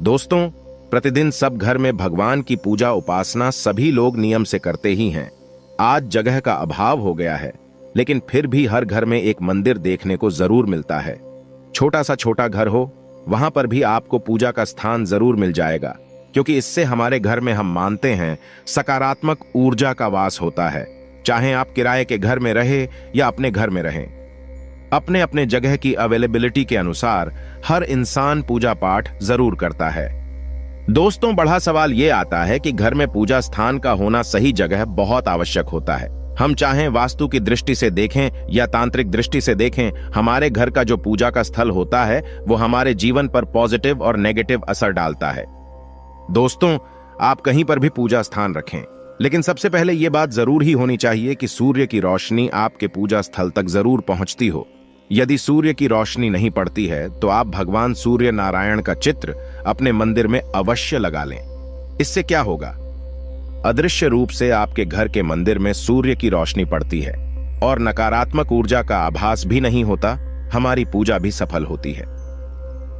दोस्तों, प्रतिदिन सब घर में भगवान की पूजा उपासना सभी लोग नियम से करते ही हैं। आज जगह का अभाव हो गया है, लेकिन फिर भी हर घर में एक मंदिर देखने को जरूर मिलता है। छोटा सा छोटा घर हो, वहां पर भी आपको पूजा का स्थान जरूर मिल जाएगा, क्योंकि इससे हमारे घर में हम मानते हैं सकारात्मक ऊर्जा का वास होता है। चाहे आप किराए के घर में रहे या अपने घर में रहें, अपने अपने जगह की अवेलेबिलिटी के अनुसार हर इंसान पूजा पाठ जरूर करता है। दोस्तों, बड़ा सवाल यह आता है कि घर में पूजा स्थान का होना सही जगह बहुत आवश्यक होता है। हम चाहें वास्तु की दृष्टि से देखें या तांत्रिक दृष्टि से देखें, हमारे घर का जो पूजा का स्थल होता है वो हमारे जीवन पर पॉजिटिव और नेगेटिव असर डालता है। दोस्तों, आप कहीं पर भी पूजा स्थान रखें, लेकिन सबसे पहले यह बात जरूर ही होनी चाहिए कि सूर्य की रोशनी आपके पूजा स्थल तक जरूर पहुंचती हो। यदि सूर्य की रोशनी नहीं पड़ती है तो आप भगवान सूर्य नारायण का चित्र अपने मंदिर में अवश्य लगा लें। इससे क्या होगा? अदृश्य रूप से आपके घर के मंदिर में सूर्य की रोशनी पड़ती है और नकारात्मक ऊर्जा का आभास भी नहीं होता। हमारी पूजा भी सफल होती है।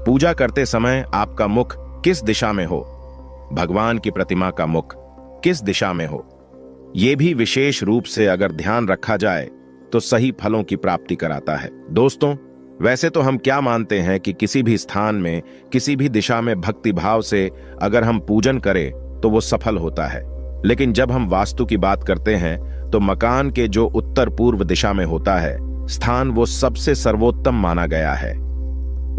पूजा करते समय आपका मुख किस दिशा में हो, भगवान की प्रतिमा का मुख किस दिशा में हो, यह भी विशेष रूप से अगर ध्यान रखा जाए तो सही फलों की प्राप्ति कराता है। दोस्तों, वैसे तो हम क्या मानते हैं कि किसी भी स्थान में, किसी भी दिशा में भक्ति भाव से अगर हम पूजन करें तो वो सफल होता है। लेकिन जब हम वास्तु की बात करते हैं तो मकान के जो उत्तर पूर्व दिशा में होता है स्थान, वो सबसे सर्वोत्तम माना गया है।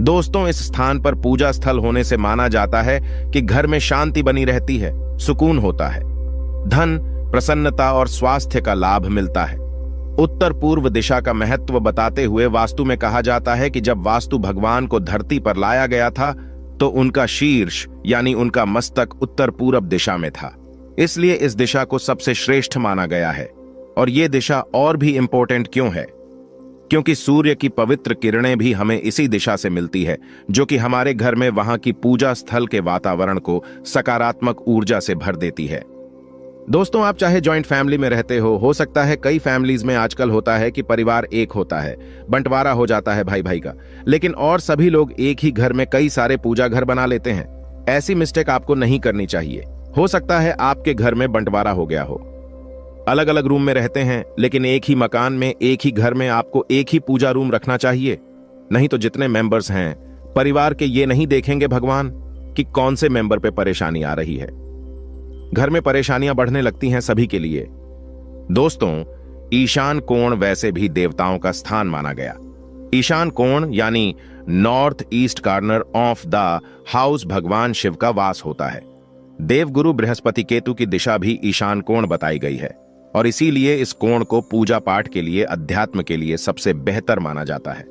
दोस्तों, इस स्थान पर पूजा स्थल होने से माना जाता है कि घर में शांति बनी रहती है, सुकून होता है, धन, प्रसन्नता और स्वास्थ्य का लाभ मिलता है। उत्तर पूर्व दिशा का महत्व बताते हुए वास्तु में कहा जाता है कि जब वास्तु भगवान को धरती पर लाया गया था तो उनका शीर्ष यानी उनका मस्तक उत्तर पूरब दिशा में था। इसलिए इस दिशा को सबसे श्रेष्ठ माना गया है। और यह दिशा और भी इंपॉर्टेंट क्यों है? क्योंकि सूर्य की पवित्र किरणें भी हमें इसी दिशा से मिलती है, जो कि हमारे घर में वहां की पूजा स्थल के वातावरण को सकारात्मक ऊर्जा से भर देती है। दोस्तों, आप चाहे जॉइंट फैमिली में रहते हो सकता है कई फैमिलीज में आजकल होता है कि परिवार एक होता है, बंटवारा हो जाता है भाई भाई का, लेकिन और सभी लोग एक ही घर में कई सारे पूजा घर बना लेते हैं। ऐसी मिस्टेक आपको नहीं करनी चाहिए। हो सकता है आपके घर में बंटवारा हो गया हो, अलग अलग रूम में रहते हैं, लेकिन एक ही मकान में, एक ही घर में आपको एक ही पूजा रूम रखना चाहिए। नहीं तो जितने मेंबर्स हैं परिवार के, ये नहीं देखेंगे भगवान कि कौन से मेंबर पे परेशानी आ रही है। घर में परेशानियां बढ़ने लगती हैं सभी के लिए। दोस्तों, ईशान कोण वैसे भी देवताओं का स्थान माना गया। ईशान कोण यानी north east corner of the house भगवान शिव का वास होता है। देवगुरु बृहस्पति केतु की दिशा भी ईशान कोण बताई गई है और इसीलिए इस कोण को पूजा पाठ के लिए, अध्यात्म के लिए सबसे बेहतर माना जाता है।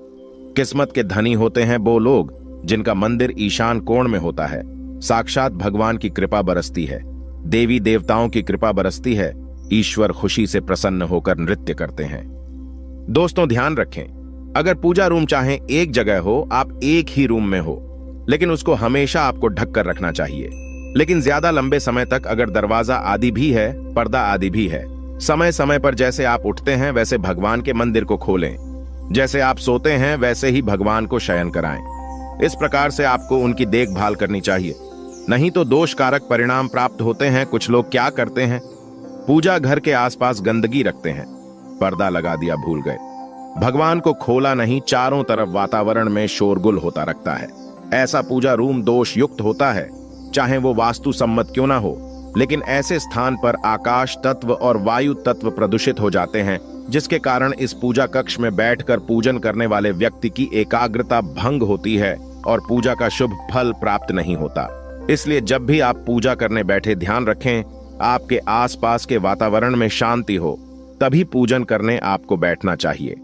किस्मत के धनी होते हैं वो लोग जिनका मंदिर ईशान कोण में होता है। साक्षात भगवान की कृपा बरसती है, देवी देवताओं की कृपा बरसती है, ईश्वर खुशी से प्रसन्न होकर नृत्य करते हैं। दोस्तों, ध्यान रखें, अगर पूजा रूम चाहे एक जगह हो, आप एक ही रूम में हो, लेकिन उसको हमेशा आपको ढक कर रखना चाहिए। लेकिन ज्यादा लंबे समय तक अगर दरवाजा आदि भी है, पर्दा आदि भी है, समय समय पर जैसे आप उठते हैं वैसे भगवान के मंदिर को खोलें। जैसे आप सोते हैं वैसे ही भगवान को शयन कराएं। इस प्रकार से आपको उनकी देखभाल करनी चाहिए, नहीं तो दोष कारक परिणाम प्राप्त होते हैं। कुछ लोग क्या करते हैं, पूजा घर के आसपास गंदगी रखते हैं, पर्दा लगा दिया भूल गए, भगवान को खोला नहीं, चारों तरफ वातावरण में शोरगुल होता रखता है। ऐसा पूजा रूम दोष युक्त होता है, चाहे वो वास्तु सम्मत क्यों ना हो। लेकिन ऐसे स्थान पर आकाश तत्व और वायु तत्व प्रदूषित हो जाते हैं, जिसके कारण इस पूजा कक्ष में बैठकर पूजन करने वाले व्यक्ति की एकाग्रता भंग होती है और पूजा का शुभ फल प्राप्त नहीं होता। इसलिए जब भी आप पूजा करने बैठे, ध्यान रखें आपके आसपास के वातावरण में शांति हो, तभी पूजन करने आपको बैठना चाहिए।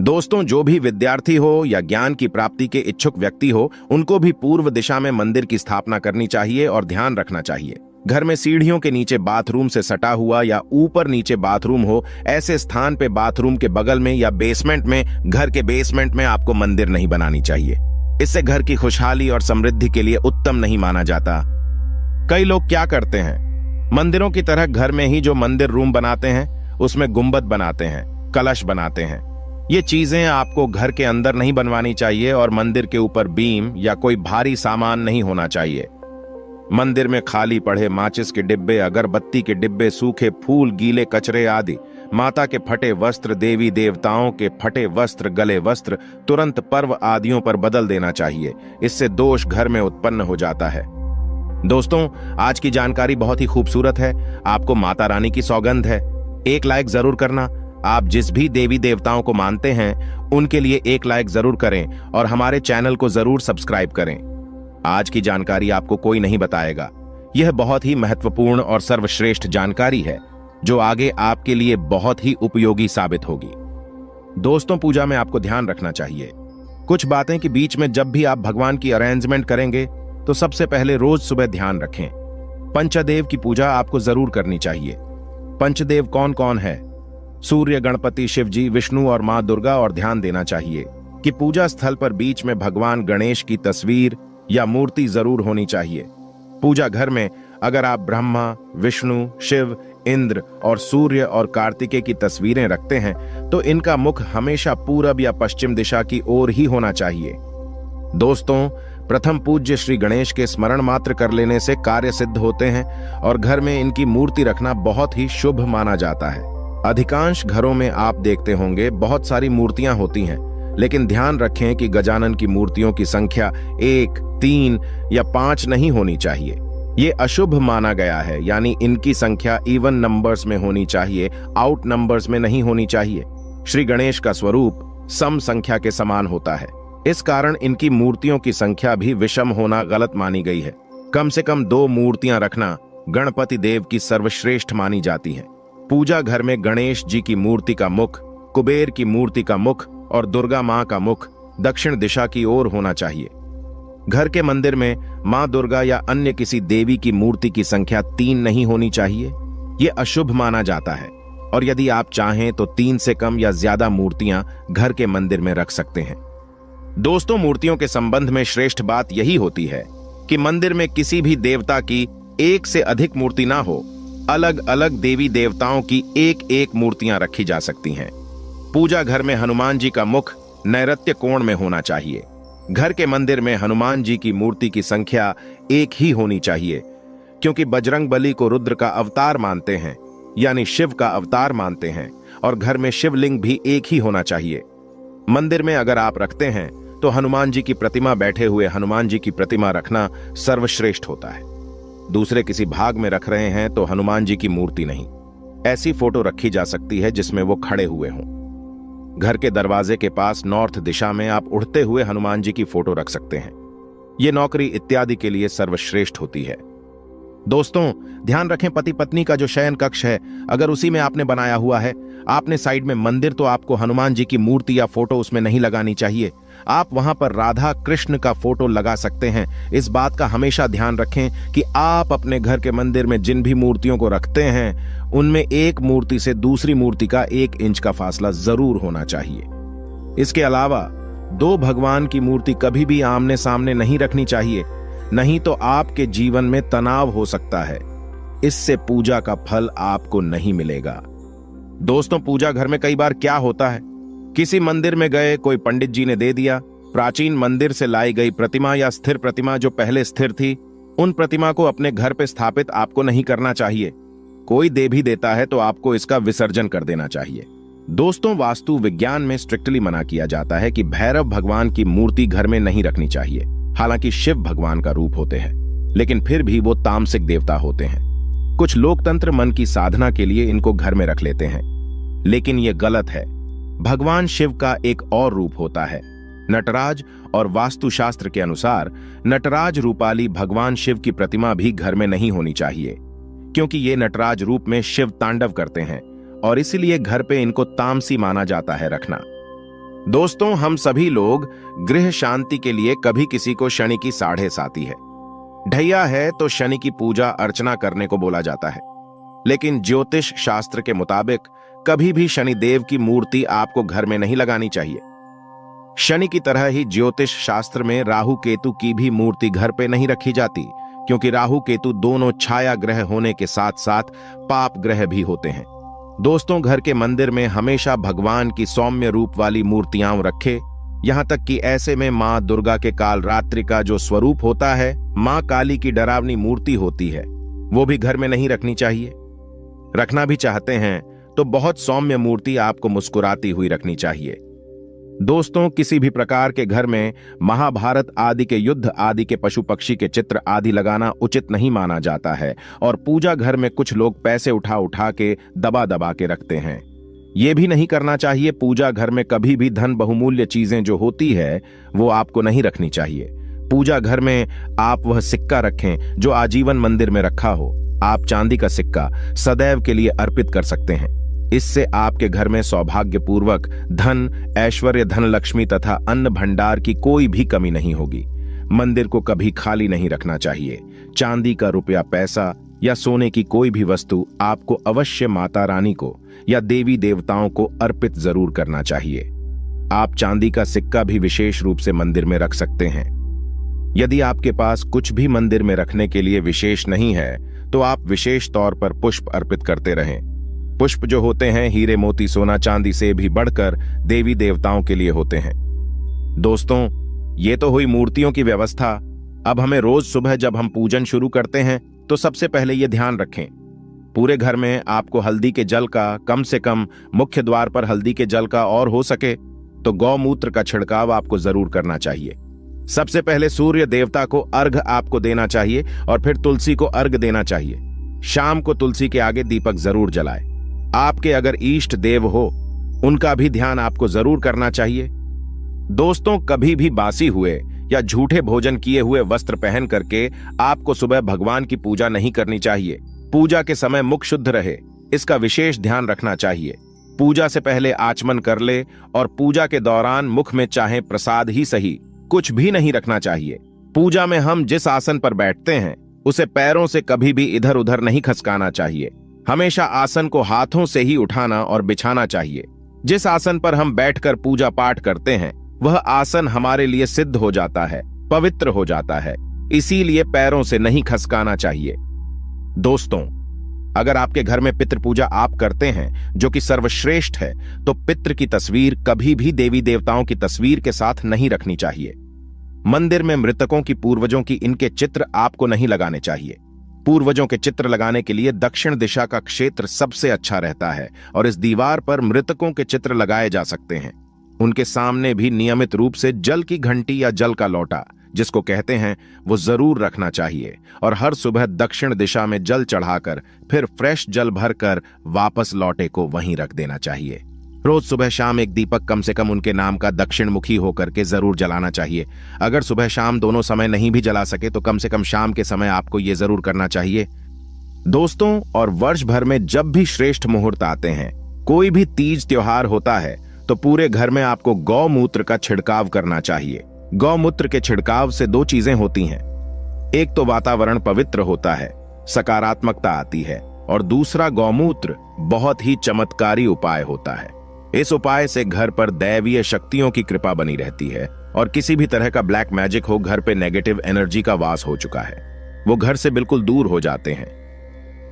दोस्तों, जो भी विद्यार्थी हो या ज्ञान की प्राप्ति के इच्छुक व्यक्ति हो, उनको भी पूर्व दिशा में मंदिर की स्थापना करनी चाहिए और ध्यान रखना चाहिए घर में सीढ़ियों के नीचे बाथरूम से सटा हुआ या ऊपर नीचे बाथरूम हो, ऐसे स्थान पे बाथरूम के बगल में या बेसमेंट में, घर के बेसमेंट में आपको मंदिर नहीं बनानी चाहिए। इससे घर की खुशहाली और समृद्धि के लिए उत्तम नहीं माना जाता। कई लोग क्या करते हैं, मंदिरों की तरह घर में ही जो मंदिर रूम बनाते हैं उसमें गुंबद बनाते हैं, कलश बनाते हैं। ये चीजें आपको घर के अंदर नहीं बनवानी चाहिए और मंदिर के ऊपर बीम या कोई भारी सामान नहीं होना चाहिए। मंदिर में खाली पड़े माचिस के डिब्बे, अगरबत्ती के डिब्बे, सूखे फूल, गीले कचरे आदि, माता के फटे वस्त्र, देवी देवताओं के फटे वस्त्र, गले वस्त्र तुरंत पर्व आदियों पर बदल देना चाहिए। इससे दोष घर में उत्पन्न हो जाता है। दोस्तों, आज की जानकारी बहुत ही खूबसूरत है। आपको माता रानी की सौगंध है। एक लाइक जरूर करना। आप जिस भी देवी देवताओं को मानते हैं उनके लिए एक लाइक जरूर करें और हमारे चैनल को जरूर सब्सक्राइब करें। आज की जानकारी आपको कोई नहीं बताएगा। यह बहुत ही महत्वपूर्ण और सर्वश्रेष्ठ जानकारी है जो आगे आपके लिए बहुत ही उपयोगी साबित होगी। दोस्तों, पूजा में आपको ध्यान रखना चाहिए कुछ बातें कि बीच में जब भी आप भगवान की अरेंजमेंट करेंगे तो सबसे पहले रोज सुबह ध्यान रखें। पंचदेव की पूजा आपको जरूर करनी चाहिए। पंचदेव कौन कौन है? सूर्य, गणपति, शिव जी, विष्णु और मां दुर्गा। और ध्यान देना चाहिए कि पूजा स्थल पर बीच में भगवान गणेश की तस्वीर या मूर्ति जरूर होनी चाहिए। पूजा घर में अगर आप ब्रह्मा, विष्णु, शिव, इंद्र और सूर्य और कार्तिकेय की तस्वीरें रखते हैं तो इनका मुख हमेशा पूरब या पश्चिम दिशा की ओर ही होना चाहिए। दोस्तों, प्रथम पूज्य श्री गणेश के स्मरण मात्र कर लेने से कार्य सिद्ध होते हैं और घर में इनकी मूर्ति रखना बहुत ही शुभ माना जाता है। अधिकांश घरों में आप देखते होंगे बहुत सारी मूर्तियां होती हैं, लेकिन ध्यान रखें कि गजानन की मूर्तियों की संख्या 1, 3 या 5 नहीं होनी चाहिए। ये अशुभ माना गया है, यानी इनकी संख्या इवन नंबर्स में होनी चाहिए, आउट नंबर्स में नहीं होनी चाहिए। श्री गणेश का स्वरूप सम संख्या के समान होता है। इस कारण इनकी मूर्तियों की संख्या भी विषम होना गलत मानी गई है। कम से कम 2 मूर्तियां रखना गणपति देव की सर्वश्रेष्ठ मानी जाती है। पूजा घर में गणेश जी की मूर्ति का मुख, कुबेर की मूर्ति का मुख और दुर्गा मां का मुख दक्षिण दिशा की ओर होना चाहिए। घर के मंदिर में मां दुर्गा या अन्य किसी देवी की मूर्ति की संख्या 3 नहीं होनी चाहिए। यह अशुभ माना जाता है और यदि आप चाहें तो 3 से कम या ज्यादा मूर्तियां घर के मंदिर में रख सकते हैं। दोस्तों, मूर्तियों के संबंध में श्रेष्ठ बात यही होती है कि मंदिर में किसी भी देवता की एक से अधिक मूर्ति ना हो। अलग अलग देवी देवताओं की एक एक मूर्तियां रखी जा सकती हैं। पूजा घर में हनुमान जी का मुख नैऋत्य कोण में होना चाहिए। घर के मंदिर में हनुमान जी की मूर्ति की संख्या 1 ही होनी चाहिए, क्योंकि बजरंग बली को रुद्र का अवतार मानते हैं, यानी शिव का अवतार मानते हैं, और घर में शिवलिंग भी 1 ही होना चाहिए। मंदिर में अगर आप रखते हैं तो हनुमान जी की प्रतिमा, बैठे हुए हनुमान जी की प्रतिमा रखना सर्वश्रेष्ठ होता है। दूसरे किसी भाग में रख रहे हैं तो हनुमान जी की मूर्ति नहीं। ऐसी फोटो रखी जा सकती है जिसमें वो खड़े हुए हों। घर के दरवाजे के पास नॉर्थ दिशा में आप उड़ते हुए हनुमान जी की फोटो रख सकते हैं। ये नौकरी इत्यादि के लिए सर्वश्रेष्ठ होती है। दोस्तों, ध्यान रखें, पति पत्नी का जो शयन कक्ष है अगर उसी में आपने बनाया हुआ है, आपने साइड में मंदिर, तो आपको हनुमान जी की मूर्ति या फोटो उसमें नहीं लगानी चाहिए। आप वहां पर राधा कृष्ण का फोटो लगा सकते हैं। इस बात का हमेशा ध्यान रखें कि आप अपने घर के मंदिर में जिन भी मूर्तियों को रखते हैं उनमें एक मूर्ति से दूसरी मूर्ति का 1 इंच का फासला जरूर होना चाहिए। इसके अलावा 2 भगवान की मूर्ति कभी भी आमने सामने नहीं रखनी चाहिए, नहीं तो आपके जीवन में तनाव हो सकता है। इससे पूजा का फल आपको नहीं मिलेगा। दोस्तों, पूजा घर में कई बार क्या होता है, किसी मंदिर में गए, कोई पंडित जी ने दे दिया, प्राचीन मंदिर से लाई गई प्रतिमा या स्थिर प्रतिमा जो पहले स्थिर थी, उन प्रतिमा को अपने घर पे स्थापित आपको नहीं करना चाहिए। कोई दे भी देता है तो आपको इसका विसर्जन कर देना चाहिए। दोस्तों, वास्तु विज्ञान में स्ट्रिक्टली मना किया जाता है कि भैरव भगवान की मूर्ति घर में नहीं रखनी चाहिए। हालांकि शिव भगवान का रूप होते हैं, लेकिन फिर भी वो तामसिक देवता होते हैं। कुछ लोकतंत्र मन की साधना के लिए इनको घर में रख लेते हैं, लेकिन ये गलत है। भगवान शिव का एक और रूप होता है नटराज, और वास्तुशास्त्र के अनुसार नटराज रूपाली भगवान शिव की प्रतिमा भी घर में नहीं होनी चाहिए, क्योंकि ये नटराज रूप में शिव तांडव करते हैं और इसीलिए घर पे इनको तामसी माना जाता है रखना। दोस्तों, हम सभी लोग गृह शांति के लिए कभी किसी को शनि की 7.5 आती है, ढैया है तो शनि की पूजा अर्चना करने को बोला जाता है। लेकिन ज्योतिष शास्त्र के मुताबिक कभी भी शनि देव की मूर्ति आपको घर में नहीं लगानी चाहिए। शनि की तरह ही ज्योतिष शास्त्र में राहु केतु की भी मूर्ति घर पे नहीं रखी जाती, क्योंकि राहु केतु दोनों छाया ग्रह होने के साथ साथ पाप ग्रह भी होते हैं। दोस्तों, घर के मंदिर में हमेशा भगवान की सौम्य रूप वाली मूर्तियां रखे। यहां तक कि ऐसे में मां दुर्गा के कालरात्रि का जो स्वरूप होता है, मां काली की डरावनी मूर्ति होती है, वो भी घर में नहीं रखनी चाहिए। रखना भी चाहते हैं तो बहुत सौम्य मूर्ति आपको मुस्कुराती हुई रखनी चाहिए। दोस्तों, किसी भी प्रकार के घर में महाभारत आदि के युद्ध आदि के पशु पक्षी के चित्र आदि लगाना उचित नहीं माना जाता है और पूजा घर में कुछ लोग पैसे उठा उठा के दबा दबा के रखते हैं। यह भी नहीं करना चाहिए। पूजा घर में कभी भी धन बहुमूल्य चीजें जो होती है वो आपको नहीं रखनी चाहिए। पूजा घर में आप वह सिक्का रखें जो आजीवन मंदिर में रखा हो। आप चांदी का सिक्का सदैव के लिए अर्पित कर सकते हैं। इससे आपके घर में सौभाग्यपूर्वक धन, ऐश्वर्य, धन लक्ष्मी तथा अन्न भंडार की कोई भी कमी नहीं होगी। मंदिर को कभी खाली नहीं रखना चाहिए। चांदी का रुपया, पैसा या सोने की कोई भी वस्तु आपको अवश्य माता रानी को या देवी देवताओं को अर्पित जरूर करना चाहिए। आप चांदी का सिक्का भी विशेष रूप से मंदिर में रख सकते हैं। यदि आपके पास कुछ भी मंदिर में रखने के लिए विशेष नहीं है तो आप विशेष तौर पर पुष्प अर्पित करते रहें। पुष्प जो होते हैं हीरे, मोती, सोना, चांदी से भी बढ़कर देवी देवताओं के लिए होते हैं। दोस्तों, ये तो हुई मूर्तियों की व्यवस्था। अब हमें रोज सुबह जब हम पूजन शुरू करते हैं तो सबसे पहले ये ध्यान रखें, पूरे घर में आपको हल्दी के जल का कम से कम मुख्य द्वार पर हल्दी के जल का और हो सके तो गौमूत्र का छिड़काव आपको जरूर करना चाहिए। सबसे पहले सूर्य देवता को अर्घ आपको देना चाहिए और फिर तुलसी को अर्घ देना चाहिए। शाम को तुलसी के आगे दीपक जरूर जलाए। आपके अगर इष्ट देव हो उनका भी ध्यान आपको जरूर करना चाहिए। दोस्तों, कभी भी बासी हुए या झूठे भोजन किए हुए वस्त्र पहन करके आपको सुबह भगवान की पूजा नहीं करनी चाहिए। पूजा के समय मुख शुद्ध रहे, इसका विशेष ध्यान रखना चाहिए। पूजा से पहले आचमन कर ले और पूजा के दौरान मुख में चाहे प्रसाद ही सही, कुछ भी नहीं रखना चाहिए। पूजा में हम जिस आसन पर बैठते हैं उसे पैरों से कभी भी इधर उधर नहीं खसकाना चाहिए। हमेशा आसन को हाथों से ही उठाना और बिछाना चाहिए। जिस आसन पर हम बैठकर पूजा पाठ करते हैं वह आसन हमारे लिए सिद्ध हो जाता है, पवित्र हो जाता है, इसीलिए पैरों से नहीं खसकाना चाहिए। दोस्तों, अगर आपके घर में पितृ पूजा आप करते हैं जो कि सर्वश्रेष्ठ है, तो पितृ की तस्वीर कभी भी देवी देवताओं की तस्वीर के साथ नहीं रखनी चाहिए। मंदिर में मृतकों की, पूर्वजों की इनके चित्र आपको नहीं लगाने चाहिए। पूर्वजों के चित्र लगाने के लिए दक्षिण दिशा का क्षेत्र सबसे अच्छा रहता है और इस दीवार पर मृतकों के चित्र लगाए जा सकते हैं। उनके सामने भी नियमित रूप से जल की घंटी या जल का लोटा, जिसको कहते हैं, वो जरूर रखना चाहिए और हर सुबह दक्षिण दिशा में जल चढ़ाकर फिर फ्रेश जल भरकर वापस लौटे को वहीं रख देना चाहिए। रोज सुबह शाम एक दीपक कम से कम उनके नाम का दक्षिण मुखी होकर के जरूर जलाना चाहिए। अगर सुबह शाम दोनों समय नहीं भी जला सके तो कम से कम शाम के समय आपको यह जरूर करना चाहिए। दोस्तों, और वर्ष भर में जब भी श्रेष्ठ मुहूर्त आते हैं, कोई भी तीज त्योहार होता है, तो पूरे घर में आपको गौमूत्र का छिड़काव करना चाहिए। गौमूत्र के छिड़काव से दो चीजें होती हैं। एक तो वातावरण पवित्र होता है, सकारात्मकता आती है, और दूसरा गौमूत्र बहुत ही चमत्कारी उपाय होता है। इस उपाय से घर पर दैवीय शक्तियों की कृपा बनी रहती है और किसी भी तरह का ब्लैक मैजिक हो, घर पे नेगेटिव एनर्जी का वास हो चुका है, वो घर से बिल्कुल दूर हो जाते हैं।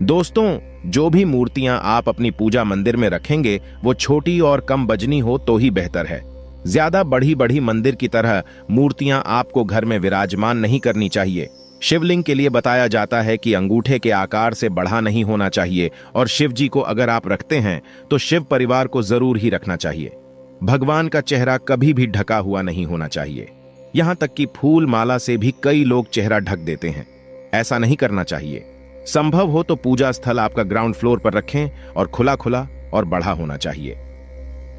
दोस्तों, जो भी मूर्तियां आप अपनी पूजा मंदिर में रखेंगे वो छोटी और कम वजनी हो तो ही बेहतर है। ज्यादा बड़ी बड़ी मंदिर की तरह मूर्तियां आपको घर में विराजमान नहीं करनी चाहिए। शिवलिंग के लिए बताया जाता है कि अंगूठे के आकार से बड़ा नहीं होना चाहिए और शिव जी को अगर आप रखते हैं तो शिव परिवार को जरूर ही रखना चाहिए। भगवान का चेहरा कभी भी ढका हुआ नहीं होना चाहिए। यहां तक कि फूल माला से भी कई लोग चेहरा ढक देते हैं, ऐसा नहीं करना चाहिए। संभव हो तो पूजा स्थल आपका ग्राउंड फ्लोर पर रखें और खुला खुला और बड़ा होना चाहिए।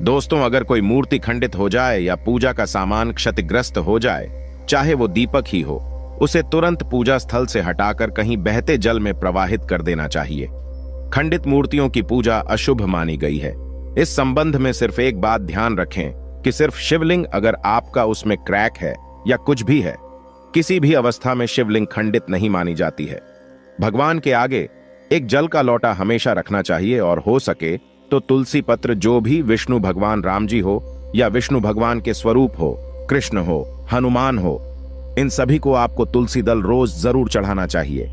दोस्तों, अगर कोई मूर्ति खंडित हो जाए या पूजा का सामान क्षतिग्रस्त हो जाए, चाहे वो दीपक ही हो, उसे तुरंत पूजा स्थल से हटाकर कहीं बहते जल में प्रवाहित कर देना चाहिए। खंडित मूर्तियों की पूजा अशुभ मानी गई है। इस संबंध में सिर्फ एक बात ध्यान रखें कि सिर्फ शिवलिंग अगर आपका उसमें क्रैक है या कुछ भी है, किसी भी अवस्था में शिवलिंग खंडित नहीं मानी जाती है। भगवान के आगे एक जल का लोटा हमेशा रखना चाहिए और हो सके तो तुलसी पत्र, जो भी विष्णु भगवान राम जी हो या विष्णु भगवान के स्वरूप हो, कृष्ण हो, हनुमान हो, इन सभी को आपको तुलसी दल रोज जरूर चढ़ाना चाहिए।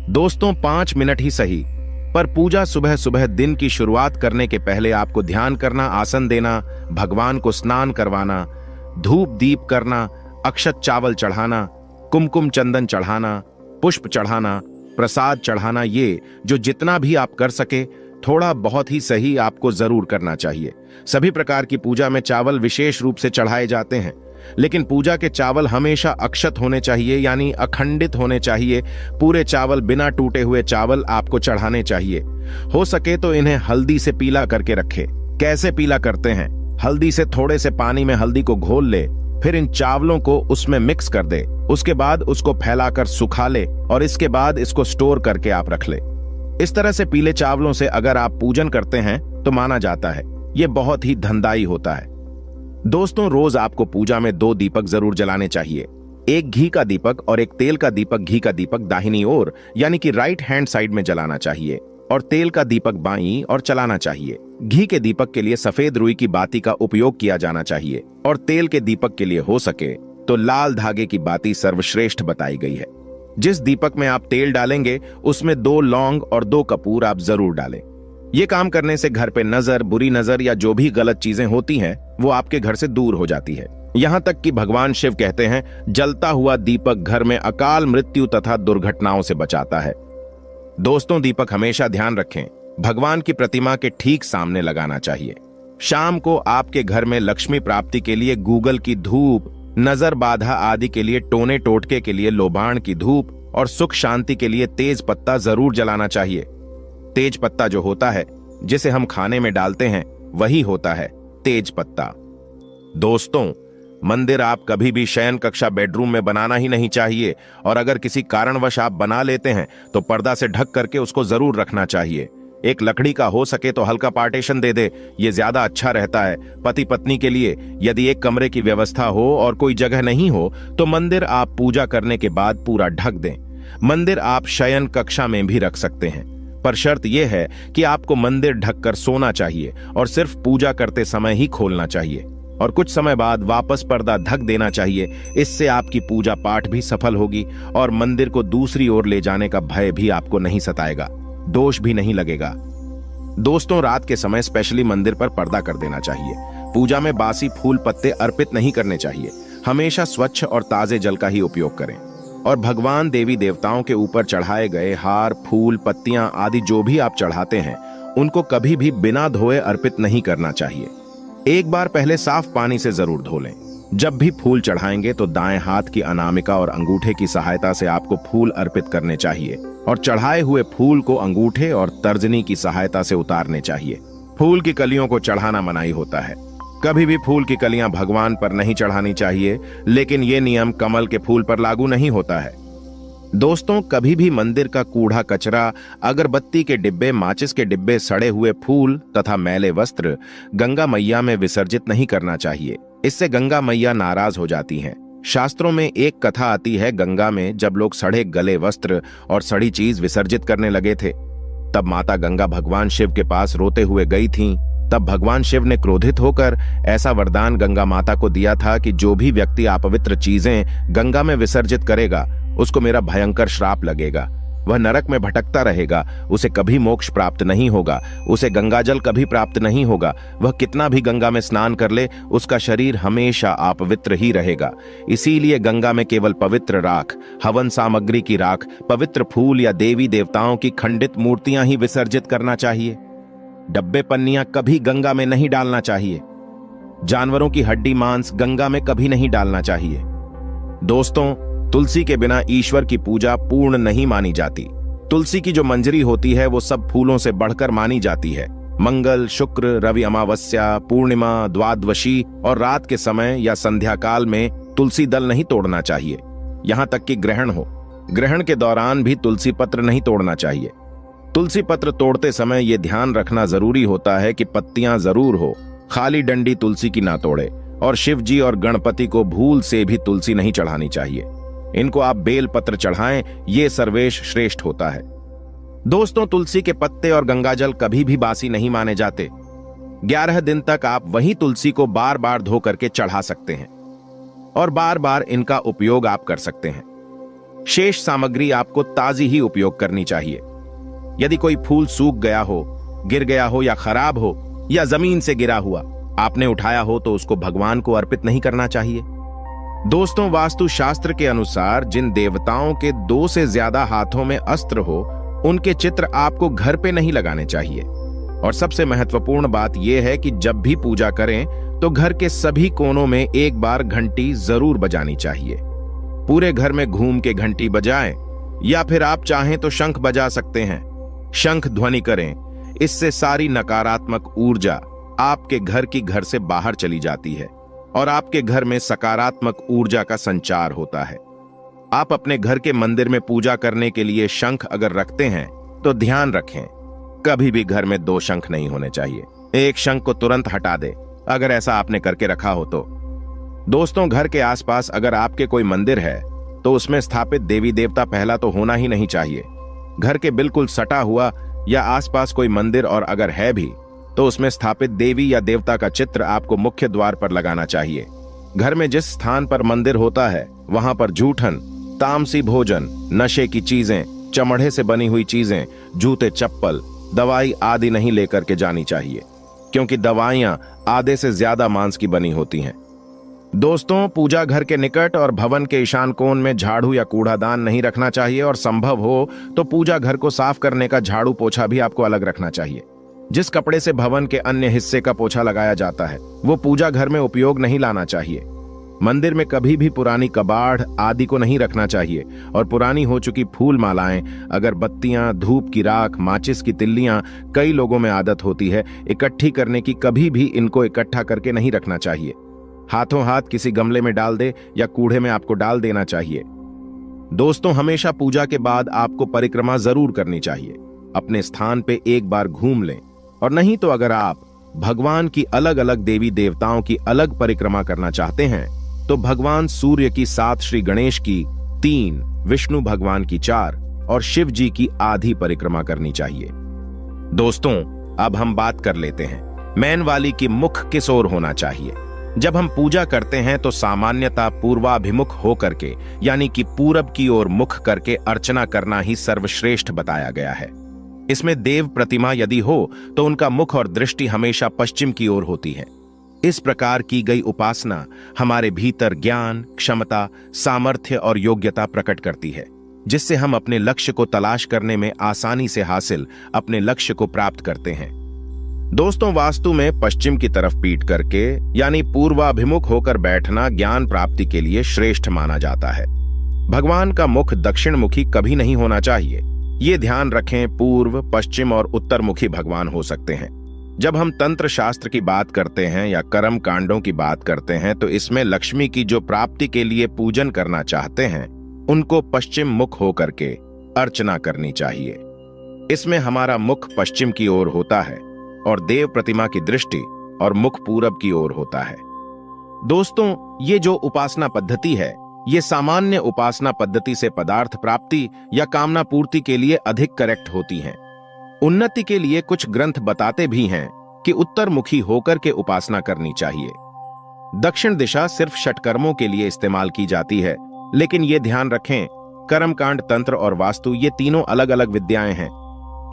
दोस्तों, 5 मिनट ही सही, पर पूजा सुबह सुबह दिन की शुरुआत करने के पहले आपको ध्यान करना, आसन देना, भगवान को स्नान करवाना, धूप दीप करना, अक्षत चावल चढ़ाना, कुमकुम चंदन चढ़ाना, पुष्प चढ़ाना, प्रसाद चढ़ाना, ये जो जितना भी आप कर सके थोड़ा बहुत ही सही आपको जरूर करना चाहिए। सभी प्रकार की पूजा में चावल विशेष रूप से चढ़ाए जाते हैं, लेकिन पूजा के चावल हमेशा अक्षत होने चाहिए, यानी अखंडित होने चाहिए। पूरे चावल, बिना टूटे हुए चावल आपको चढ़ाने चाहिए। हो सके तो इन्हें हल्दी से पीला करके रखे। कैसे पीला करते हैं? हल्दी से थोड़े से पानी में हल्दी को घोल ले, फिर इन चावलों को उसमें मिक्स कर दे, उसके बाद उसको फैलाकर सुखा ले और इसके बाद इसको स्टोर करके आप रख ले। इस तरह से पीले चावलों से अगर आप पूजन करते हैं तो माना जाता है यह बहुत ही धनदायी होता है। दोस्तों, रोज आपको पूजा में 2 दीपक जरूर जलाने चाहिए। एक घी का दीपक और एक तेल का दीपक। घी का दीपक दाहिनी ओर यानी कि राइट हैंड साइड में जलाना चाहिए और तेल का दीपक बाईं और चलाना चाहिए। घी के दीपक के लिए सफेद रुई की बाती का उपयोग किया जाना चाहिए और तेल के दीपक के लिए हो सके तो लाल धागे की बाती सर्वश्रेष्ठ बताई गई है। जिस दीपक में आप तेल डालेंगे उसमें 2 लौंग और 2 कपूर आप जरूर डालें। ये काम करने से घर पे नजर, बुरी नजर या जो भी गलत चीजें होती हैं वो आपके घर से दूर हो जाती है। यहां तक कि भगवान शिव कहते हैं, जलता हुआ दीपक घर में अकाल मृत्यु तथा दुर्घटनाओं से बचाता है। दोस्तों, दीपक हमेशा ध्यान रखें भगवान की प्रतिमा के ठीक सामने लगाना चाहिए। शाम को आपके घर में लक्ष्मी प्राप्ति के लिए गूगल की धूप, नजर बाधा आदि के लिए टोने टोटके के लिए लोबान की धूप और सुख शांति के लिए तेज पत्ता जरूर जलाना चाहिए। तेज पत्ता जो होता है जिसे हम खाने में डालते हैं वही होता है तेज पत्ता। दोस्तों, मंदिर आप कभी भी शयन कक्षा बेडरूम में बनाना ही नहीं चाहिए और अगर किसी कारणवश आप बना लेते हैं तो पर्दा से ढक करके उसको जरूर रखना चाहिए। एक लकड़ी का हो सके तो हल्का पार्टीशन दे दे, ये ज्यादा अच्छा रहता है। पति पत्नी के लिए यदि एक कमरे की व्यवस्था हो और कोई जगह नहीं हो तो मंदिर आप पूजा करने के बाद पूरा ढक दें। मंदिर आप शयन कक्षा में भी रख सकते हैं, पर शर्त यह है कि आपको मंदिर ढककर सोना चाहिए और सिर्फ पूजा करते समय ही खोलना चाहिए और कुछ समय बाद वापस पर्दा ढक देना चाहिए। इससे आपकी पूजा पाठ भी सफल होगी और मंदिर को दूसरी ओर ले जाने का भय भी आपको नहीं सताएगा, दोष भी नहीं लगेगा। दोस्तों, रात के समय स्पेशली मंदिर पर पर्दा कर देना चाहिए। पूजा में बासी फूल पत्ते अर्पित नहीं करने चाहिए। हमेशा स्वच्छ और ताजे जल का ही उपयोग करें और भगवान देवी देवताओं के ऊपर चढ़ाए गए हार, फूल, पत्तियां आदि जो भी आप चढ़ाते हैं उनको कभी भी बिना धोए अर्पित नहीं करना चाहिए। एक बार पहले साफ पानी से जरूर धो लें। जब भी फूल चढ़ाएंगे तो दाएं हाथ की अनामिका और अंगूठे की सहायता से आपको फूल अर्पित करने चाहिए और चढ़ाए हुए फूल को अंगूठे और तर्जनी की सहायता से उतारने चाहिए। फूल की कलियों को चढ़ाना मनाही होता है। कभी भी फूल की कलियां भगवान पर नहीं चढ़ानी चाहिए, लेकिन यह नियम कमल के फूल पर लागू नहीं होता है। दोस्तों, कभी भी मंदिर का कूड़ा कचरा, अगरबत्ती के डिब्बे, माचिस के डिब्बे, सड़े हुए फूल तथा मैले वस्त्र गंगा मैया में विसर्जित नहीं करना चाहिए। इससे गंगा मैया नाराज हो जाती हैं। शास्त्रों में एक कथा आती है, गंगा में जब लोग सड़े गले वस्त्र और सड़ी चीज विसर्जित करने लगे थे तब माता गंगा भगवान शिव के पास रोते हुए गई थीं। तब भगवान शिव ने क्रोधित होकर ऐसा वरदान गंगा माता को दिया था कि जो भी व्यक्ति अपवित्र चीजें गंगा में विसर्जित करेगा उसको मेरा भयंकर श्राप लगेगा। वह नरक में भटकता रहेगा, उसे कभी मोक्ष प्राप्त नहीं होगा, उसे गंगाजल कभी प्राप्त नहीं होगा। वह कितना भी गंगा में स्नान कर ले उसका शरीर हमेशा अपवित्र ही रहेगा। इसीलिए गंगा में केवल पवित्र राख, हवन सामग्री की राख, पवित्र फूल या देवी देवताओं की खंडित मूर्तियां ही विसर्जित करना चाहिए। डब्बे पन्नियां कभी गंगा में नहीं डालना चाहिए। जानवरों की हड्डी मांस गंगा में कभी नहीं डालना चाहिए। दोस्तों, तुलसी के बिना ईश्वर की पूजा पूर्ण नहीं मानी जाती। तुलसी की जो मंजरी होती है वो सब फूलों से बढ़कर मानी जाती है। मंगल, शुक्र, रवि अमावस्या, पूर्णिमा, द्वादशी और रात के समय या संध्या काल में तुलसी दल नहीं तोड़ना चाहिए। यहां तक कि ग्रहण हो, ग्रहण के दौरान भी तुलसी पत्र नहीं तोड़ना चाहिए। तुलसी पत्र तोड़ते समय यह ध्यान रखना जरूरी होता है कि पत्तियां जरूर हो, खाली डंडी तुलसी की ना तोड़े। और शिव जी और गणपति को भूल से भी तुलसी नहीं चढ़ानी चाहिए। इनको आप बेल पत्र चढ़ाएं, ये सर्वेश श्रेष्ठ होता है। दोस्तों, तुलसी के पत्ते और गंगाजल कभी भी बासी नहीं माने जाते। 11 दिन तक आप वही तुलसी को बार बार धो करके चढ़ा सकते हैं और बार बार इनका उपयोग आप कर सकते हैं। शेष सामग्री आपको ताजी ही उपयोग करनी चाहिए। यदि कोई फूल सूख गया हो, गिर गया हो या खराब हो या जमीन से गिरा हुआ आपने उठाया हो तो उसको भगवान को अर्पित नहीं करना चाहिए। दोस्तों, वास्तु शास्त्र के अनुसार जिन देवताओं के 2 से ज्यादा हाथों में अस्त्र हो, उनके चित्र आपको घर पे नहीं लगाने चाहिए। और सबसे महत्वपूर्ण बात यह है कि जब भी पूजा करें तो घर के सभी कोनों में एक बार घंटी जरूर बजानी चाहिए। पूरे घर में घूम के घंटी बजाएं या फिर आप चाहें तो शंख बजा सकते हैं। शंख ध्वनि करें, इससे सारी नकारात्मक ऊर्जा आपके घर से बाहर चली जाती है और आपके घर में सकारात्मक ऊर्जा का संचार होता है। आप अपने घर के मंदिर में पूजा करने के लिए शंख अगर रखते हैं तो ध्यान रखें, कभी भी घर में 2 शंख नहीं होने चाहिए। एक शंख को तुरंत हटा दे अगर ऐसा आपने करके रखा हो तो। दोस्तों, घर के आसपास अगर आपके कोई मंदिर है तो उसमें स्थापित देवी देवता पहला तो होना ही नहीं चाहिए। घर के बिल्कुल सटा हुआ या आसपास कोई मंदिर और अगर है भी तो उसमें स्थापित देवी या देवता का चित्र आपको मुख्य द्वार पर लगाना चाहिए। घर में जिस स्थान पर मंदिर होता है वहां पर जूठन, तामसी भोजन, नशे की चीजें, चमड़े से बनी हुई चीजें, जूते, चप्पल, दवाई आदि नहीं लेकर के जानी चाहिए, क्योंकि दवाइयां आधे से ज्यादा मांस की बनी होती हैं। दोस्तों, पूजा घर के निकट और भवन के ईशान कोण में झाड़ू या कूड़ादान नहीं रखना चाहिए और संभव हो तो पूजा घर को साफ करने का झाड़ू पोछा भी आपको अलग रखना चाहिए। जिस कपड़े से भवन के अन्य हिस्से का पोछा लगाया जाता है वो पूजा घर में उपयोग नहीं लाना चाहिए। मंदिर में कभी भी पुरानी कबाड़ आदि को नहीं रखना चाहिए और पुरानी हो चुकी फूल मालाएं, अगरबत्तियां, धूप की राख, माचिस की तिल्लियां कई लोगों में आदत होती है इकट्ठी करने की, कभी भी इनको इकट्ठा करके नहीं रखना चाहिए। हाथों हाथ किसी गमले में डाल दे या कूड़े में आपको डाल देना चाहिए। दोस्तों, हमेशा पूजा के बाद आपको परिक्रमा जरूर करनी चाहिए। अपने स्थान पे एक बार घूम लें, और नहीं तो अगर आप भगवान की अलग अलग देवी देवताओं की अलग परिक्रमा करना चाहते हैं तो भगवान सूर्य की 7, श्री गणेश की 3, विष्णु भगवान की 4 और शिव जी की आधी परिक्रमा करनी चाहिए। दोस्तों, अब हम बात कर लेते हैं मैन वाली की मुख किस ओर होना चाहिए। जब हम पूजा करते हैं तो सामान्यतः पूर्वाभिमुख होकर के यानी कि पूरब की ओर मुख करके अर्चना करना ही सर्वश्रेष्ठ बताया गया है। इसमें देव प्रतिमा यदि हो तो उनका मुख और दृष्टि हमेशा पश्चिम की ओर होती है। इस प्रकार की गई उपासना हमारे भीतर ज्ञान, क्षमता, सामर्थ्य और योग्यता प्रकट करती है, जिससे हम अपने लक्ष्य को तलाश करने में आसानी से हासिल अपने लक्ष्य को प्राप्त करते हैं। दोस्तों, वास्तु में पश्चिम की तरफ पीठ करके यानी पूर्वाभिमुख होकर बैठना ज्ञान प्राप्ति के लिए श्रेष्ठ माना जाता है। भगवान का मुख दक्षिण मुखी कभी नहीं होना चाहिए। ये ध्यान रखें, पूर्व, पश्चिम और उत्तर मुखी भगवान हो सकते हैं। जब हम तंत्र शास्त्र की बात करते हैं या कर्म कांडों की बात करते हैं तो इसमें लक्ष्मी की जो प्राप्ति के लिए पूजन करना चाहते हैं उनको पश्चिम मुख होकर के अर्चना करनी चाहिए। इसमें हमारा मुख पश्चिम की ओर होता है और देव प्रतिमा की दृष्टि और मुख पूरब की ओर होता है। दोस्तों, ये जो उपासना पद्धति है ये सामान्य उपासना पद्धति से पदार्थ प्राप्ति या कामना पूर्ति के लिए अधिक करेक्ट होती हैं। उन्नति के लिए कुछ ग्रंथ बताते भी हैं कि उत्तर मुखी होकर के उपासना करनी चाहिए। दक्षिण दिशा सिर्फ षटकर्मों के लिए इस्तेमाल की जाती है, लेकिन ये ध्यान रखें, कर्मकांड, तंत्र और वास्तु ये तीनों अलग अलग विद्याएं हैं।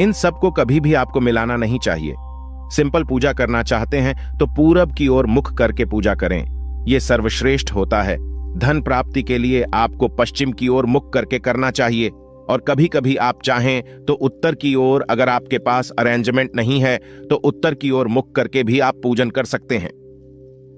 इन सबको कभी भी आपको मिलाना नहीं चाहिए। सिंपल पूजा करना चाहते हैं तो पूरब की ओर मुख करके पूजा करें, यह सर्वश्रेष्ठ होता है। धन प्राप्ति के लिए आपको पश्चिम की ओर मुख करके करना चाहिए और कभी कभी आप चाहें तो उत्तर की ओर, अगर आपके पास अरेंजमेंट नहीं है तो उत्तर की ओर मुख करके भी आप पूजन कर सकते हैं।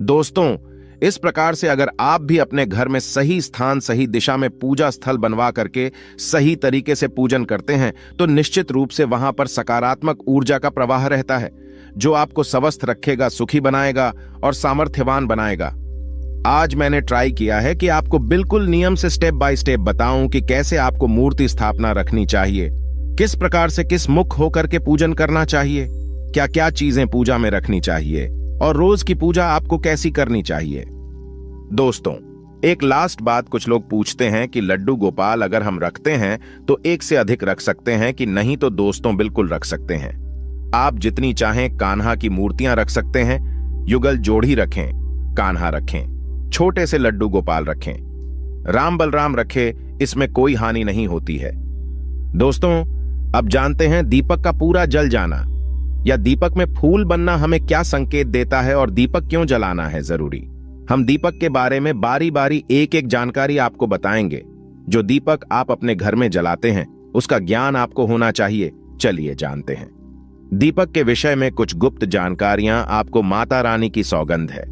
दोस्तों, इस प्रकार से अगर आप भी अपने घर में सही स्थान, सही दिशा में पूजा स्थल बनवा करके सही तरीके से पूजन करते हैं तो निश्चित रूप से वहां पर सकारात्मक ऊर्जा का प्रवाह रहता है, जो आपको स्वस्थ रखेगा, सुखी बनाएगा और सामर्थ्यवान बनाएगा। आज मैंने ट्राई किया है कि आपको बिल्कुल नियम से स्टेप बाय स्टेप बताऊं कि कैसे आपको मूर्ति स्थापना रखनी चाहिए, किस प्रकार से किस मुख होकर के पूजन करना चाहिए, क्या क्या चीजें पूजा में रखनी चाहिए और रोज की पूजा आपको कैसी करनी चाहिए। दोस्तों, एक लास्ट बात, कुछ लोग पूछते हैं कि लड्डू गोपाल अगर हम रखते हैं तो एक से अधिक रख सकते हैं कि नहीं। तो दोस्तों, बिल्कुल रख सकते हैं। आप जितनी चाहें कान्हा की मूर्तियां रख सकते हैं, युगल जोड़ी रखें, कान्हा रखें, छोटे से लड्डू गोपाल रखें, राम बलराम रखें, इसमें कोई हानि नहीं होती है। दोस्तों, अब जानते हैं दीपक का पूरा जल जाना या दीपक में फूल बनना हमें क्या संकेत देता है और दीपक क्यों जलाना है जरूरी। हम दीपक के बारे में बारी बारी एक एक जानकारी आपको बताएंगे। जो दीपक आप अपने घर में जलाते हैं उसका ज्ञान आपको होना चाहिए। चलिए जानते हैं दीपक के विषय में कुछ गुप्त जानकारियां आपको माता रानी की सौगंध है।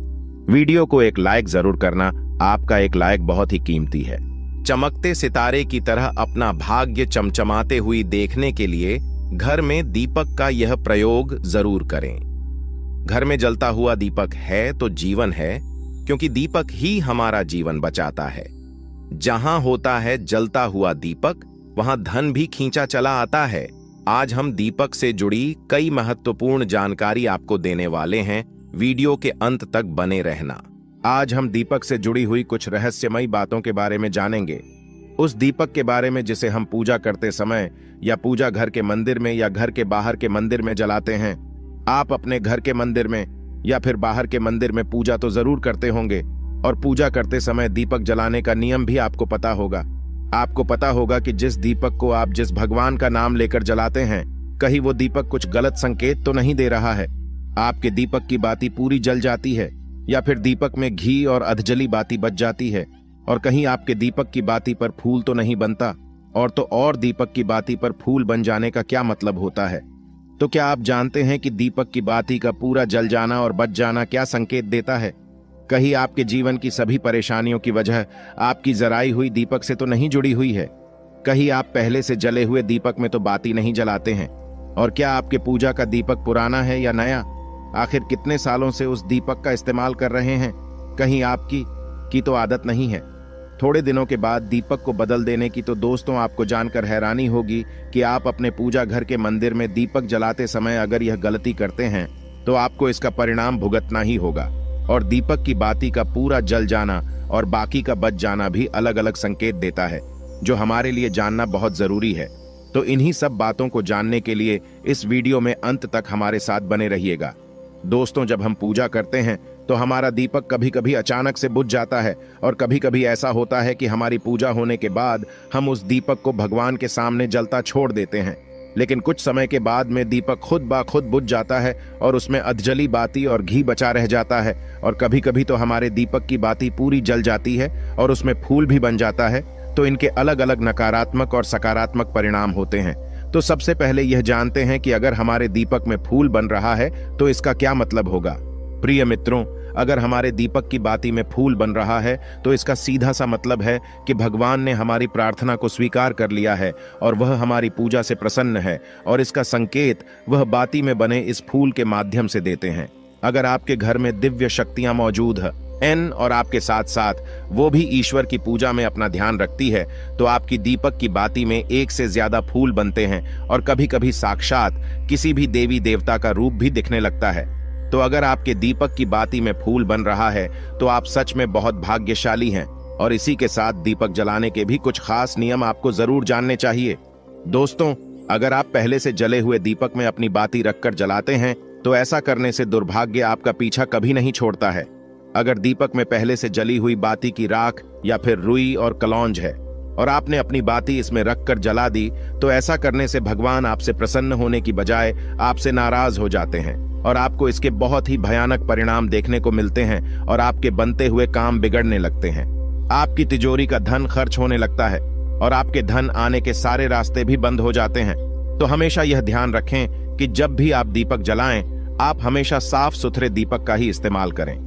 वीडियो को एक लाइक जरूर करना, आपका एक लाइक बहुत ही कीमती है। चमकते सितारे की तरह अपना भाग्य चमचमाते हुई देखने के लिए घर में दीपक का यह प्रयोग जरूर करें। घर में जलता हुआ दीपक है तो जीवन है, क्योंकि दीपक ही हमारा जीवन बचाता है। जहां होता है जलता हुआ दीपक, वहां धन भी खींचा चला आता है। आज हम दीपक से जुड़ी कई महत्वपूर्ण जानकारी आपको देने वाले हैं। वीडियो के अंत तक बने रहना। आज हम दीपक से जुड़ी हुई कुछ रहस्यमयी बातों के बारे में जानेंगे। उस दीपक के बारे में जिसे हम पूजा करते समय या पूजा घर के मंदिर में या घर के बाहर के मंदिर में जलाते हैं। आप अपने घर के मंदिर में या फिर बाहर के मंदिर में पूजा तो जरूर करते होंगे और पूजा करते समय दीपक जलाने का नियम भी आपको पता होगा। आपको पता होगा कि जिस दीपक को आप जिस भगवान का नाम लेकर जलाते हैं, कहीं वो दीपक कुछ गलत संकेत तो नहीं दे रहा है। आपके दीपक की बाती पूरी जल जाती है या फिर दीपक में घी और अधजली बाती बच जाती है और कहीं आपके दीपक की बाती पर फूल तो नहीं बनता। और तो और दीपक की बाती पर फूल बन जाने का क्या मतलब होता है? तो क्या आप जानते हैं कि दीपक की बाती का पूरा जल जाना और बच जाना क्या संकेत देता है? कहीं आपके जीवन की सभी परेशानियों की वजह आपकी जराई हुई दीपक से तो नहीं जुड़ी हुई है? कहीं आप पहले से जले हुए दीपक में तो बाती नहीं जलाते हैं? और क्या आपके पूजा का दीपक पुराना है या नया? आखिर कितने सालों से उस दीपक का इस्तेमाल कर रहे हैं? कहीं आपकी तो आदत नहीं है। थोड़े दिनों के बाद दीपक को बदल देने की तो दोस्तों आपको जानकर हैरानी होगी कि आप अपने पूजा घर के मंदिर में दीपक जलाते समय अगर यह गलती करते हैं तो आपको इसका परिणाम भुगतना ही होगा। और दीपक की बाती का पूरा जल जाना और बाकी का बच जाना भी अलग अलग संकेत देता है, जो हमारे लिए जानना बहुत जरूरी है। तो इन्हीं सब बातों को जानने के लिए इस वीडियो में अंत तक हमारे साथ बने रहिएगा। दोस्तों, जब हम पूजा करते हैं तो हमारा दीपक कभी कभी अचानक से बुझ जाता है और कभी कभी ऐसा होता है कि हमारी पूजा होने के बाद हम उस दीपक को भगवान के सामने जलता छोड़ देते हैं। लेकिन कुछ समय के बाद में दीपक खुद ब खुद बुझ जाता है और उसमें अधजली बाती और घी बचा रह जाता है। और कभी कभी तो हमारे दीपक की बाती पूरी जल जाती है और उसमें फूल भी बन जाता है। तो इनके अलग अलग नकारात्मक और सकारात्मक परिणाम होते हैं। तो सबसे पहले यह जानते हैं कि अगर हमारे दीपक में फूल बन रहा है तो इसका क्या मतलब होगा। प्रिय मित्रों, अगर हमारे दीपक की बाती में फूल बन रहा है तो इसका सीधा सा मतलब है कि भगवान ने हमारी प्रार्थना को स्वीकार कर लिया है और वह हमारी पूजा से प्रसन्न है। और इसका संकेत वह बाती में बने इस फूल के माध्यम से देते हैं। अगर आपके घर में दिव्य शक्तियां मौजूद हैं और आपके साथ साथ वो भी ईश्वर की पूजा में अपना ध्यान रखती है, तो आपकी दीपक की बाती में एक से ज्यादा फूल बनते हैं और कभी कभी साक्षात किसी भी देवी देवता का रूप भी दिखने लगता है। तो अगर आपके दीपक की बाती में फूल बन रहा है तो आप सच में बहुत भाग्यशाली हैं। और इसी के साथ दीपक जलाने के भी कुछ खास नियम आपको जरूर जानने चाहिए। दोस्तों, अगर आप पहले से जले हुए दीपक में अपनी बाती रखकर जलाते हैं तो ऐसा करने से दुर्भाग्य आपका पीछा कभी नहीं छोड़ता है। अगर दीपक में पहले से जली हुई बाती की राख या फिर रुई और कलौंज है और आपने अपनी बाती इसमें रखकर जला दी, तो ऐसा करने से भगवान आपसे प्रसन्न होने की बजाय आपसे नाराज हो जाते हैं और आपको इसके बहुत ही भयानक परिणाम देखने को मिलते हैं और आपके बनते हुए काम बिगड़ने लगते हैं। आपकी तिजोरी का धन खर्च होने लगता है और आपके धन आने के सारे रास्ते भी बंद हो जाते हैं। तो हमेशा यह ध्यान रखें कि जब भी आप दीपक जलाएं, आप हमेशा साफ सुथरे दीपक का ही इस्तेमाल करें।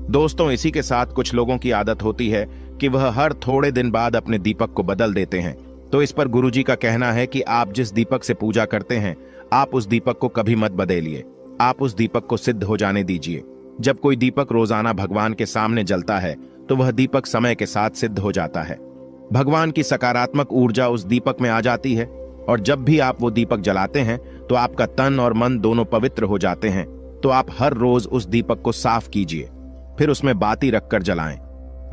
दोस्तों, इसी के साथ कुछ लोगों की आदत होती है कि वह हर थोड़े दिन बाद अपने दीपक को बदल देते हैं। तो इस पर गुरुजी का कहना है कि आप जिस दीपक से पूजा करते हैं, आप उस दीपक को कभी मत बदलिए। आप उस दीपक को सिद्ध हो जाने दीजिए। जब कोई दीपक रोजाना भगवान के सामने जलता है तो वह दीपक समय के साथ सिद्ध हो जाता है। भगवान की सकारात्मक ऊर्जा उस दीपक में आ जाती है और जब भी आप वो दीपक जलाते हैं तो आपका तन और मन दोनों पवित्र हो जाते हैं। तो आप हर रोज उस दीपक को साफ कीजिए, फिर उसमें बाती रखकर जलाएं।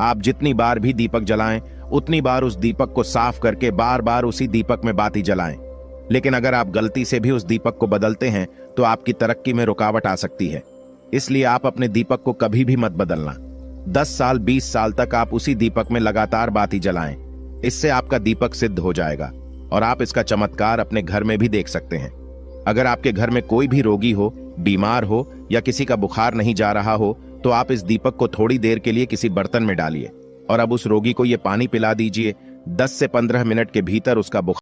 आप जितनी बार भी दीपक जलाएं, उतनी बार उस दीपक को साफ करके बार बार उसी दीपक में बाती जलाएं। लेकिन अगर आप गलती से भी उस दीपक को बदलते हैं तो आपकी तरक्की में रुकावट आ सकती है। इसलिए आप अपने दीपक को कभी भी मत बदलना। 10 साल 20 साल तक आप उसी दीपक में लगातार बाती जलाएं। इससे आपका दीपक सिद्ध हो जाएगा। और आप इसका चमत्कार अपने घर में भी देख सकते हैं। अगर आपके घर में कोई भी रोगी हो, बीमार हो या किसी का बुखार नहीं जा रहा हो, तो आप इस दीपक को थोड़ी देर के लिए किसी बर्तन में डालिए और अब उस रोगी को ये पानी पिला दीजिए। 10 से 15 मिनट के भीतर उसका बुखार